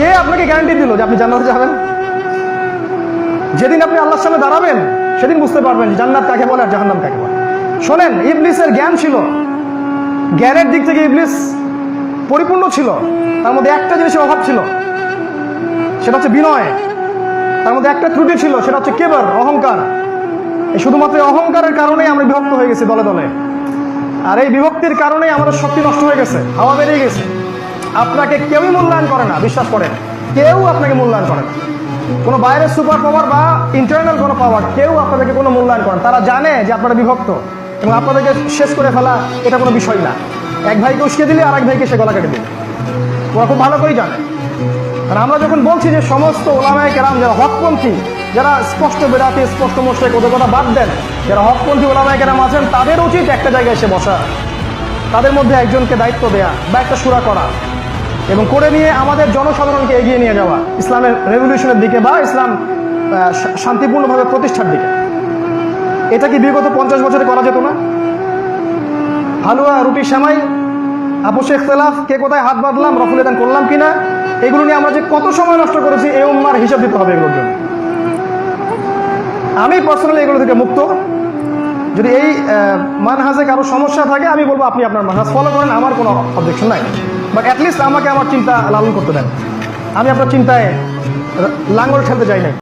কে আপনাকে গ্যারান্টি দিল যে আপনি জান্নাতে যাবেন? যেদিন আপনি আল্লাহর সামনে দাঁড়াবেন সেদিন বুঝতে পারবেন জান্নাত কাকে বলে আর জাহান্নাম কাকে বলে। শোনেন, ইবলিসের জ্ঞান ছিল, জ্ঞানের দিক থেকে ইবলিস পরিপূর্ণ ছিল। তার মধ্যে একটা জিনিসের অভাব ছিল, সেটা হচ্ছে বিনয়। তার মধ্যে একটা ত্রুটি ছিল, সেটা হচ্ছে কেবর, অহংকার। এই শুধুমাত্র অহংকারের কারণেই আমরা বিভক্ত হয়ে গেছি দলে দলে। আর এই বিভক্তির কারণেই আমাদের শক্তি নষ্ট হয়ে গেছে, হাওয়া বেরিয়ে গেছে। আপনাকে কেউই মূল্যায়ন করে না, বিশ্বাস করেন, কেউ আপনাকে মূল্যায়ন করে না। কোনো বাইরের সুপার পাওয়ার বা ইন্টারনাল কোনো পাওয়ার কেউ আপনাদেরকে কোনো মূল্যায়ন করে না। তারা জানে যে আপনারা বিভক্ত এবং আপনাদেরকে শেষ করে ফেলা এটা কোনো বিষয় না। এক ভাইকে উস্কে দিলে আর এক ভাইকে সে গলা কেটে দিবে, ওরা খুব ভালো করেই জানে। আর আমরা যখন বলছি যে সমস্ত ওলামায়ে কেরাম যারা হকপন্থী, যারা স্পষ্ট বেদাতি, স্পষ্ট মোশরিক, ওদের কথা বাদ দেন, যারা হকপন্থী ওলামায়ে কেরাম আছেন, তাদের উচিত একটা জায়গায় এসে বসা, তাদের মধ্যে একজনকে দায়িত্ব দেয়া বা একটা শুরা করা এবং করে নিয়ে আমাদের জনসাধারণকে এগিয়ে নিয়ে যাওয়া ইসলামের রেভলিউশনের দিকে বা ইসলাম শান্তিপূর্ণভাবে প্রতিষ্ঠার দিকে। এটা কি বিগত 50 বছরে করা যেত না? হালুয়া, রুটি, সেমাই, আপোষে ইখতিলাফ, কে কোথায় হাত বাঁধলাম, রফুল দান করলাম কিনা, এগুলো নিয়ে আমরা যে কত সময় নষ্ট করেছি, এই উম্মার হিসাব দিতে হবে এগুলোর জন্য। আমি পার্সোনালি এগুলো থেকে মুক্ত। যদি এই মানহাজে কারো সমস্যা থাকে, আমি বলবো আপনি আপনার মানহাজ ফলো করেন, আমার কোনো অবজেকশন নাই। বাট অ্যাটলিস্ট আমাকে আমার চিন্তা লালন করতে দেন। আমি আপনার চিন্তায় লাঙ্গল ঠেলতে চাই না।